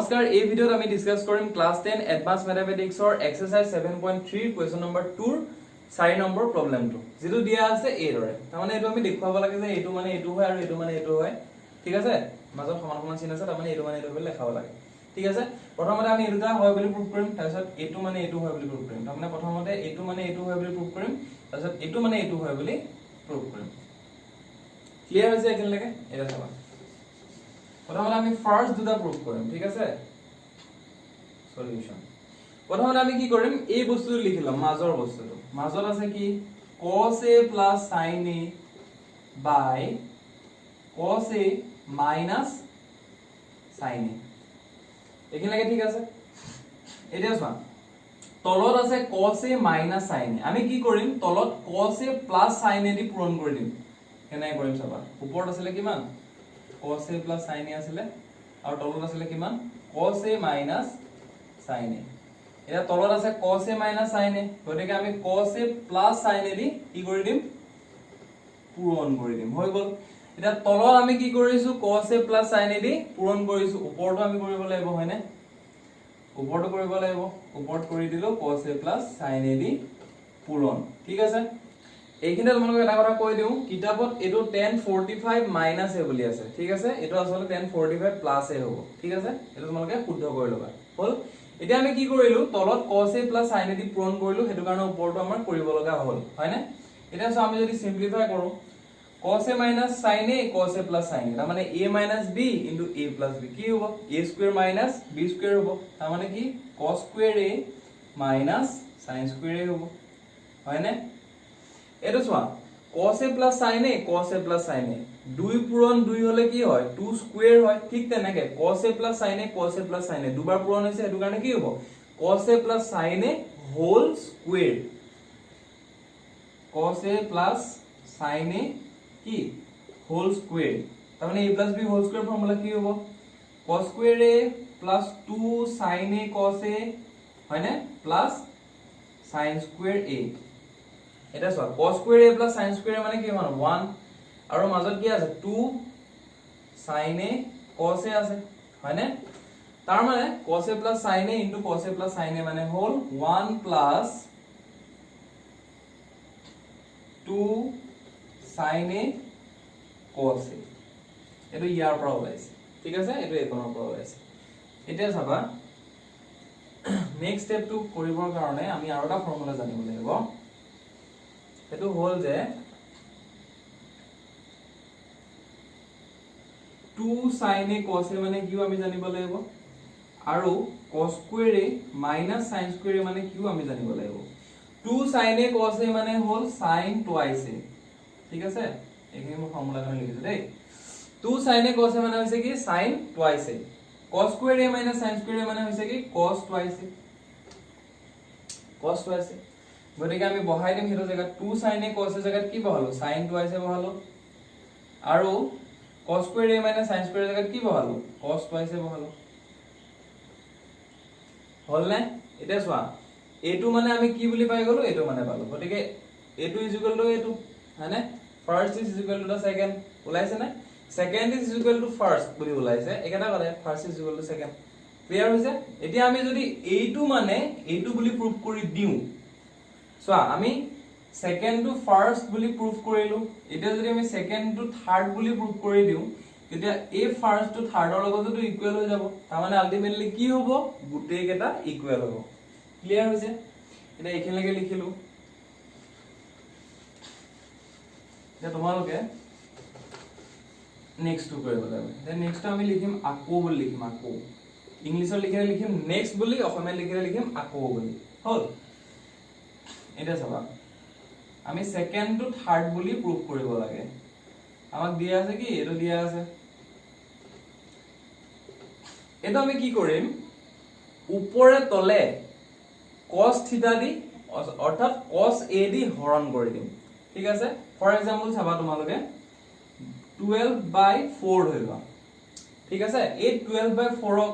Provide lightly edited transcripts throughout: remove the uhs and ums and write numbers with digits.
নমস্কাৰ এই ভিডিঅ'ত আমি ডিসকাস কৰিম ক্লাস 10 এডভান্স ম্যাথমেটিক্সৰ এক্সাৰসাইজ 7.3 কোৱেশ্চন নম্বৰ 2 ৰ 4 নম্বৰ প্ৰবলেমটো যেটো দিয়া আছে এই দৰে তাৰমানে এটো আমি দেখুৱাব লাগে যে এটো মানে এটো হয় আৰু এটো মানে এটো হয় ঠিক আছে মাজত সমান সমান চিন আছে তাৰমানে এটো মানে এটো বুলি লেখাব লাগে ঠিক আছে প্ৰথমতে আমি এটোটা হয় বুলি প্ৰুভ কৰিম তাৰপিছত এটো মানে এটো হয় বুলি প্ৰুভ কৰিম তাৰমানে প্ৰথমতে এটো মানে এটো হয় বুলি প্ৰুভ কৰিম তাৰপিছত এটো মানে এটো হয় বুলি প্ৰুভ কৰিম ক্লিয়াৰ হৈছে একেলগে এটা চাবা প্ৰথমতে আমি ফাৰ্স্ট দুটা প্ৰুভ কৰিম ঠিক আছে সলিউশন প্ৰথমতে আমি কি কৰিম এই বস্তুটো লিখিলাম মাজৰ বস্তুটো মাজত আছে কি cos a plus sin a by cos a minus sin a একেলগে ঠিক আছে এতিয়া চোৱা তলত আছে cos a minus sin a আমি কি কৰিম তলত cos a plus sin a দি পূৰণ কৰি দিম কেনে কৰিম চাবা ওপৰত আছিল কিমান cos a plus sin a আছিল আৰু তলত আছিল কিমান cos a minus sin a এটা তলত আছে cos a minus sin a গতিকে আমি cos a plus sin a দি কি কৰি দিম পূৰণ কৰি দিম হৈ গল এটা তলত আমি কি কৰিছো cos a plus sin a দি পূৰণ কৰিছো ওপৰটো আমি কৰিব লাগিব হয়নে ওপৰটো কৰিব লাগিব ওপৰত কৰি দিলো cos a plus sin a দি পূৰণ ঠিক আছে এইখিনে তোমালোকক এটা কথা কৈ দিও কিতাপত এটো 1045 মাইনাস a বুলি আছে ঠিক আছে এটো আসলে 1045 প্লাস a হ'ব ঠিক আছে এটো তোমালোকে শুদ্ধ কৰি লবা হল এতিয়া আমি কি কৰিলো তলত cos a plus sin a দি পূৰণ কৰিলো হেতু কাৰণে ওপৰটো আমাৰ কৰিব লগা হ'ল হয়নে এতিয়া সো আমি যদি সিম্পলিফাই কৰো cos a minus sin a cos a plus sin a তাৰ মানে a minus b into a plus b কি হ'ব a square minus b square হ'ব তাৰ মানে কি cos square a minus sin square a হ'ব হয়নে এটো সোয়া cos a plus sin a cos a plus sin a 2 পূৰণ 2 হলে কি হয় 2 স্কয়াৰ হয় ঠিক তেনেকে cos a plus sin a cos a plus sin a দুবাৰ পূৰণ হৈছে এটো কাৰণে কি হ'ব cos a plus sin a whole square cos a plus sin a কি হোল স্কয়াৰ তাৰ মানে a plus b whole square formula কি হ'ব cos square a plus 2 sin a cos a হয়নে plus sin square a এটা সব cos square a plus sin square a মানে কি মান 1 আৰু মাজত কি আছে 2 sin a cos a আছে হয়নে তাৰ মানে cos a plus sin a into cos a plus sin a মানে হল 1 plus 2 sin a cos a এটো ইয়াৰ পৰা ওলাইছে ঠিক আছে এটো এখনৰ পৰা ওলাইছে এতিয়া চাবা নেক্সট স্টেপটো কৰিবৰ কাৰণে আমি আৰু এটা ফৰ্মুলা জানিব লাগিব এটো হল যে 2 sin a cos a মানে কিউ আমি জানিব লাগিব আৰু cos square a minus sin square a মানে কিউ আমি জানিব লাগিব 2 sin a cos a মানে হল sin twice a ঠিক আছে এখিনি মই ফৰ্মুলা কাৰণে লিখিছো দেই 2 sin a cos a মানে হৈছে কি sin twice a cos square a minus sin square a মানে হৈছে কি cos twice a cos twice a গতিকে আমি বহাই দিম হেটো জায়গা 2 sin a cos a জায়গাত কি বহালো sin twice a বহালো আৰু cos square a minus sin square a জায়গাত কি বহালো cos twice a বহালো হল না এটা সোয়া এটো মানে আমি কি বুলি পাই গলো এটো মানে পালো গতিকে এটো ইজ ইকুয়াল টু এটো হয়নে first is equal to the second ওলাইছে না second is equal to first বুলি ওলাইছে একেটা কথা first is equal to second clear হৈছে এতিয়া আমি যদি এইটো মানে এইটো বুলি প্ৰুভ কৰি দিও সো আমি সেকেন্ড টু ফাৰ্স্ট বুলি প্ৰুভ কৰিলো এতিয়া যদি আমি সেকেন্ড টু থাৰ্ড বুলি প্ৰুভ কৰি দিও তেতিয়া এ ফাৰ্স্ট টু থাৰ্ডৰ লগতো ইকুৱেল হৈ যাব তাৰ মানে আলটিমেটলি কি হ'ব গুটেই কেটা ইকুৱেল হ'ব ক্লিয়াৰ হৈছে এটা এখিনলৈকে লিখিলো এতিয়া তোমালোকে নেক্সট টু কৰিব লাগিব দেন নেক্সট আমি লিখিম আকো বুলি লিখিম আকো ইংলিশত লিখিলে লিখিম নেক্সট বুলি অসমীয়াত লিখিলে লিখিম আকো বুলি হল এটা চাবা আমি সেকেন্ড টু থার্ড বুলি প্ৰুভ কৰিব লাগে আমাক দিয়া আছে কি এটো দিয়া আছে এটা আমি কি কৰিম উপৰে তলে cos থিটা দি অৰ্থাৎ cos a দি হৰণ কৰি দিম ঠিক আছে ফৰ এক্সাম্পল চাবা তোমালোকে 12/4 হইবা ঠিক আছে এই 12/4 ক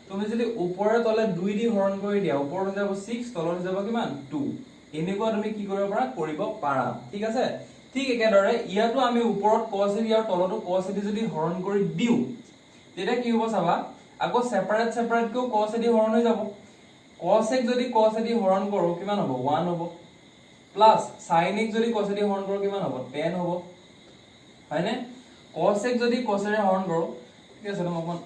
তুমি যদি উপৰে তলে 2 দি হৰণ কৰি দিয়া ওপৰত যাব 6 তলত যাব কিমান 2 এনেকুৱা তুমি কি কৰিব পাৰা ঠিক আছে ঠিক একেদৰে ইয়াতো আমি ওপৰত cos a আৰু তলতো cos a যদি হৰণ কৰি দিও তেতিয়া কি হ'ব চাবা আকৌ সেপাৰেট কেও cos এ দি হৰণ হৈ যাব cos x যদি cos এ দি হৰণ কৰো কিমান হ'ব 1 হ'ব প্লাস sin x যদি cos এ দি হৰণ কৰো কিমান হ'ব 10 হ'ব হয়নে cos x যদি cos এ হৰণ কৰো ঠিক আছে মই অকমান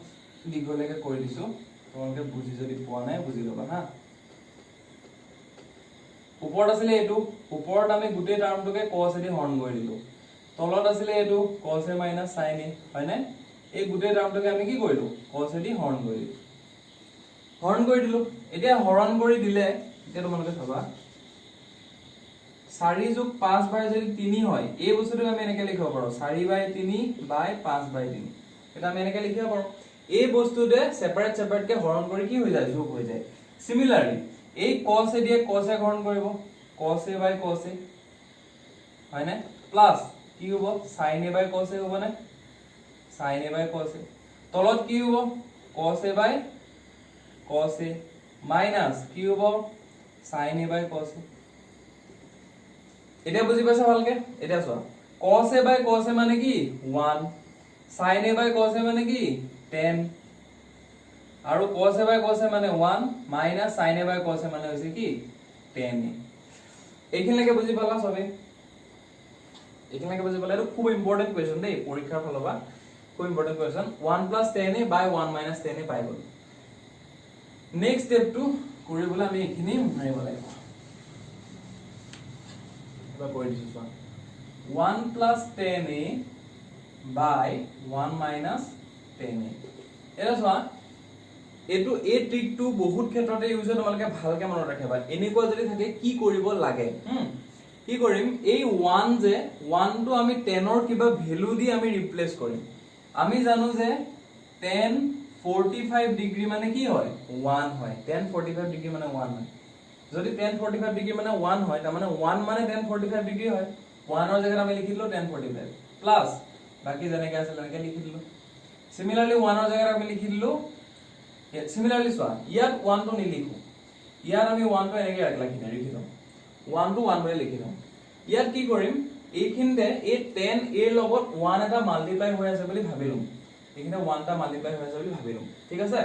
দীঘলৈকে কৰি দিছো তোমালোকে বুজি যদি পোৱা নাই বুজি লবা হা ওপৰত আছিল এটো ওপৰত আমি গুটেই টাৰ্মটোকে cos এ দি হৰণ কৰি দিলো তলত আছিল এটো cos a - sin a হয়নে এই গুটেই টাৰ্মটোকে আমি কি কৰিলো cos এ দি হৰণ কৰি দিলো এতিয়া হৰণ কৰি দিলে এতিয়া তোমালোকে চাবা 4 + 5 বাই যদি 3 হয় এই বস্তুটো আমি এনেকৈ লিখিব পাৰো 4/3 বাই 5/3 এটা আমি এনেকৈ লিখিব পাৰো এই বস্তুতে সেপাৰেট কে হৰণ কৰি কি হৈ যায় যোগ হৈ যায় সিমিলাৰলি এই cos এ দিয়ে cos এ হৰণ কৰিব cos a by cos a হয়নে প্লাস কি হ'ব sin a by cos a হ'ব না sin a by cos a তলত কি হ'ব cos a by cos a minus কি হ'ব sin a by cos a এটা বুজি পাইছা ভালকে এটা চোৱা cos a by cos a মানে কি 1 sin a by cos a মানে কি 10 আৰু cos a by cos a মানে 1 minus sin a by cos a মানে হৈছে কি 10 এইখিনিলৈকে বুজি পালা সবে এইখিনিলৈকে বুজি পালা এটা খুব ইম্পৰ্টেন্ট কোৱেশ্চন দেই পৰীক্ষাৰ ফলবা খুব ইম্পৰ্টেন্ট কোৱেশ্চন 1 + 10a বাই 1 - 10a পাই গল নেক্সট স্টেপটো কৰিবলৈ আমি এইখিনি মাৰিব লাগিব এবাৰ কৰি দিছো চোৱা 1 + 10a বাই 1 - 10a এটা চোৱা এটো এই ট্ৰিকটো বহুত ক্ষেত্ৰতে ইউজ হয় তোমালোকে ভালকে মনত ৰাখিবা এনেকুৱা যদি থাকে কি কৰিব লাগে কি কৰিম এই 1 যে 1 টো আমি 10 ৰ কিবা ভ্যালু দি আমি ৰিপ্লেস কৰিম আমি জানো যে tan 45 ডিগ্ৰী মানে কি হয় 1 হয় tan 45 ডিগ্ৰী মানে 1 হয় যদি tan 45 ডিগ্ৰী মানে 1 হয় তাৰ মানে 1 মানে tan 45 ডিগ্ৰী হয় 1 ৰ জায়গাত আমি লিখি দিলো tan 45 প্লাস বাকি যেনেকৈ আছে তেনেকৈ লিখি দিলো সিমিলাৰলি 1 ৰ জায়গাত আমি লিখি দিলো সিমিলাৰলি চোৱা ইয়াত 1 টো নিলিখো ইয়াত আমি 1 টো এনেকৈ লিখি দিম 1 টো 1 বুলি লিখি দিম ইয়াত কি কৰিম এইখিনতে এই tan a ৰ লগত 1 এটা মাল্টিপ্লাই হৈ আছে বুলি ভাবিলম এইখিনতে 1 টা মাল্টিপ্লাই হৈ আছে বুলি ভাবিলম ঠিক আছে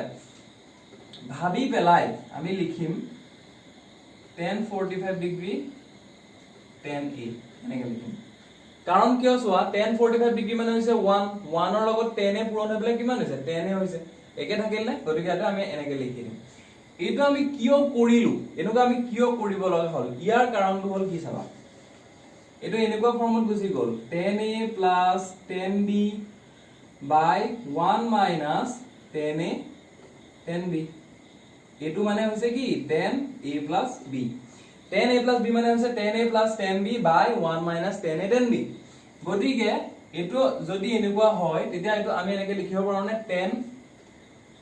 ভাবি পেলাই আমি লিখিম tan 45 ডিগ্ৰী tan a এনেকৈ লিখিম কাৰণ কিয় চোৱা tan 45 ডিগ্ৰী মানে হৈছে 1 1 ৰ লগত tan a পূৰণ হৈ পেলাই কিমান হৈছে tan a হৈছে একে থাকিল না গতিকে এটা আমি এনেকৈ লিখি দিম এইটো আমি কিয় কৰিলো এনেকুৱা আমি কিয় কৰিব লগা হল ইয়াৰ কাৰণটো হল কি চাবা এটো এনেকুৱা ফৰ্মত গুছি গল tan a + tan b by 1 - tan a tan b এটো মানে হৈছে কি tan a + b tan a + b মানে হৈছে tan a + tan b by 1 - tan a tan b গতিকে এটো যদি এনেকুৱা হয় তেতিয়া এটো আমি এনেকৈ লিখিব পাৰো নে tan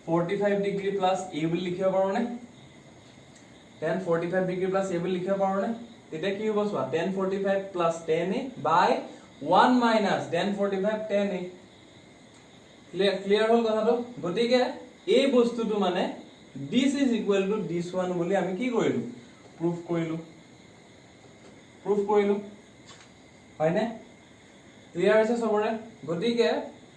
45 ডিগ্ৰী + a বুলি লিখিব পাৰো নে tan 45 ডিগ্ৰী + a বুলি লিখিব পাৰো নে তেতিয়া কি হ'ব চোৱা tan 45 + tan a by 1 - tan 45 tan a clear হল কথাটো গতিকে এই বস্তুটো মানে this is equal to this one বুলি আমি কি কৰিলো প্ৰুফ কৰিলো হয়নে ক্লিয়াৰ হৈছে সবৰে গতিকে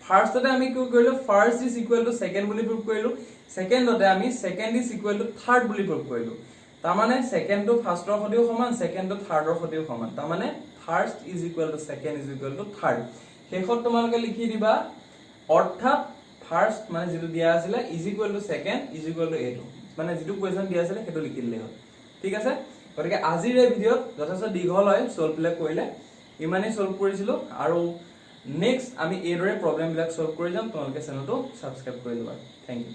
ফাৰ্স্টতে আমি কি কৰিলো first is equal to second বুলি প্ৰুফ কৰিলো সেকেন্ডতে আমি second is equal to third বুলি প্ৰুফ কৰিলো তাৰ মানে সেকেন্ড টো ফাৰ্স্টৰ সৈতেও সমান সেকেন্ড টো থাৰ্ডৰ সৈতেও সমান তাৰ মানে first is equal to second is equal to third শেষত তোমালোকে লিখি দিবা অৰ্থাৎ ফাৰ্স্ট মানে যেটো দিয়া আছিল is equal to second is equal to a2 মানে যেটো কোৱেশ্চন দিয়া আছিল হেতু লিখি দিলে হ'ল ঠিক আছে গতিকে আজিৰ এই ভিডিওত যথেষ্ট দীঘল হয় সলভ প্লে কৰিলে ইমানে সলভ কৰিছিলো আৰু নেক্সট আমি এৰৰে প্ৰবলেম বিলাক সলভ কৰি যাম তোমালোকে চেনেলটো সাবস্ক্ৰাইব কৰি লবা থ্যাংক ইউ